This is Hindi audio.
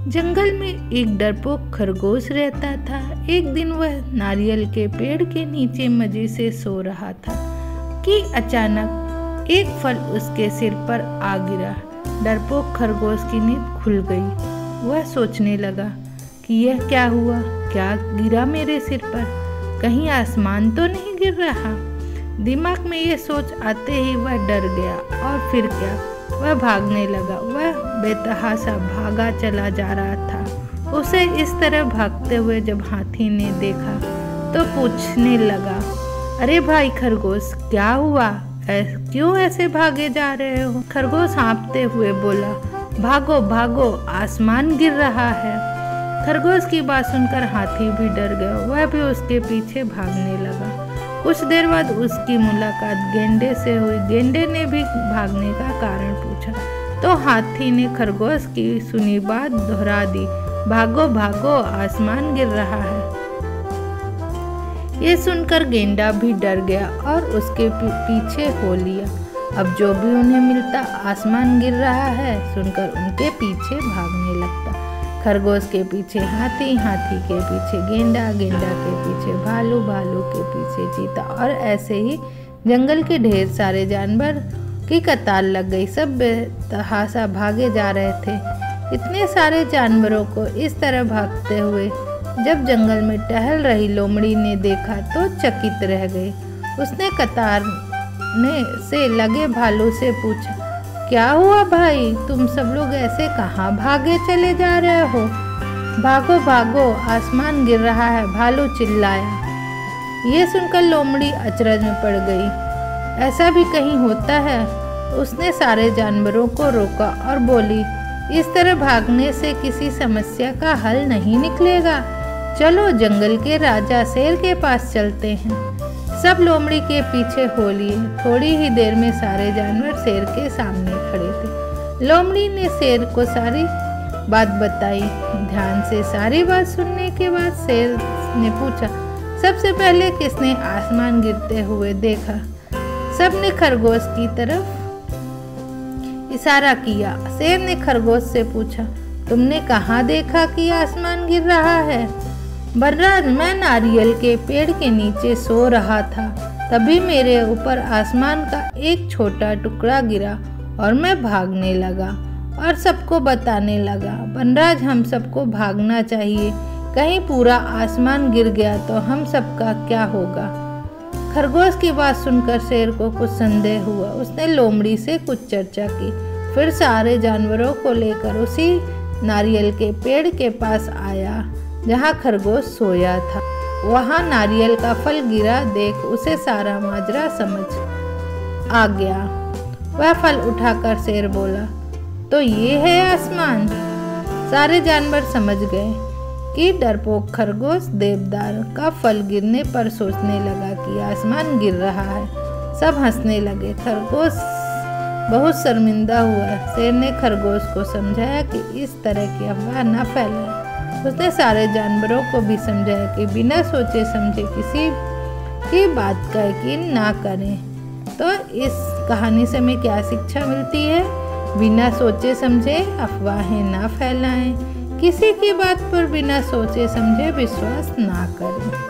जंगल में एक डरपोक खरगोश रहता था। एक दिन वह नारियल के पेड़ के नीचे मजे से सो रहा था कि अचानक एक फल उसके सिर पर आ गिरा। डरपोक खरगोश की नींद खुल गई। वह सोचने लगा कि यह क्या हुआ, क्या गिरा मेरे सिर पर, कहीं आसमान तो नहीं गिर रहा। दिमाग में यह सोच आते ही वह डर गया और फिर क्या, वह भागने लगा। वह बेतहाशा भागा चला जा रहा था। उसे इस तरह भागते हुए जब हाथी ने देखा तो पूछने लगा, अरे भाई खरगोश, क्या हुआ, क्यों ऐसे भागे जा रहे हो? खरगोश हाँफते हुए बोला, भागो भागो, आसमान गिर रहा है। खरगोश की बात सुनकर हाथी भी डर गया। वह भी उसके पीछे भागने लगा। कुछ देर बाद उसकी मुलाकात गेंडे से हुई। गेंडे ने भी भागने का कारण पूछा तो हाथी ने खरगोश की सुनी बात दोहरा दी, भागो भागो, आसमान गिर रहा है। ये सुनकर गेंडा भी डर गया और उसके पीछे हो लिया। अब जो भी उन्हें मिलता आसमान गिर रहा है सुनकर उनके पीछे भागने लगता। खरगोश के पीछे हाथी, हाथी के पीछे गेंडा, गेंडा के पीछे भालू, भालू के पीछे चीता और ऐसे ही जंगल के ढेर सारे जानवर की कतार लग गई। सब बेतहाशा भागे जा रहे थे। इतने सारे जानवरों को इस तरह भागते हुए जब जंगल में टहल रही लोमड़ी ने देखा तो चकित रह गई। उसने कतार से लगे भालू से पूछा, क्या हुआ भाई, तुम सब लोग ऐसे कहाँ भागे चले जा रहे हो? भागो भागो, आसमान गिर रहा है, भालू चिल्लाया। ये सुनकर लोमड़ी अचरज में पड़ गई। ऐसा भी कहीं होता है? उसने सारे जानवरों को रोका और बोली, इस तरह भागने से किसी समस्या का हल नहीं निकलेगा। चलो जंगल के राजा शेर के पास चलते हैं। सब लोमड़ी के पीछे हो लिए। थोड़ी ही देर में सारे जानवर शेर के सामने खड़े थे। लोमड़ी ने शेर को सारी बात बताई। ध्यान से सारी बात सुनने के बाद शेर ने पूछा, सबसे पहले किसने आसमान गिरते हुए देखा? सबने खरगोश की तरफ इशारा किया। शेर ने खरगोश से पूछा, तुमने कहाँ देखा कि आसमान गिर रहा है? बलराज, मैं नारियल के पेड़ के नीचे सो रहा था, तभी मेरे ऊपर आसमान का एक छोटा टुकड़ा गिरा और मैं भागने लगा और सबको बताने लगा। बलराज, हम सबको भागना चाहिए, कहीं पूरा आसमान गिर गया तो हम सबका क्या होगा? खरगोश की बात सुनकर शेर को कुछ संदेह हुआ। उसने लोमड़ी से कुछ चर्चा की, फिर सारे जानवरों को लेकर उसी नारियल के पेड़ के पास आया जहाँ खरगोश सोया था। वहाँ नारियल का फल गिरा देख उसे सारा माजरा समझ आ गया। वह फल उठाकर शेर बोला, तो ये है आसमान। सारे जानवर समझ गए कि डरपोक खरगोश देवदार का फल गिरने पर सोचने लगा कि आसमान गिर रहा है। सब हंसने लगे। खरगोश बहुत शर्मिंदा हुआ। शेर ने खरगोश को समझाया कि इस तरह की अफवाह न फैलाए। उसने सारे जानवरों को भी समझाया कि बिना सोचे समझे किसी की बात का यकीन ना करें। तो इस कहानी से हमें क्या शिक्षा मिलती है? बिना सोचे समझे अफवाहें ना फैलाएं, किसी की बात पर बिना सोचे समझे विश्वास ना करें।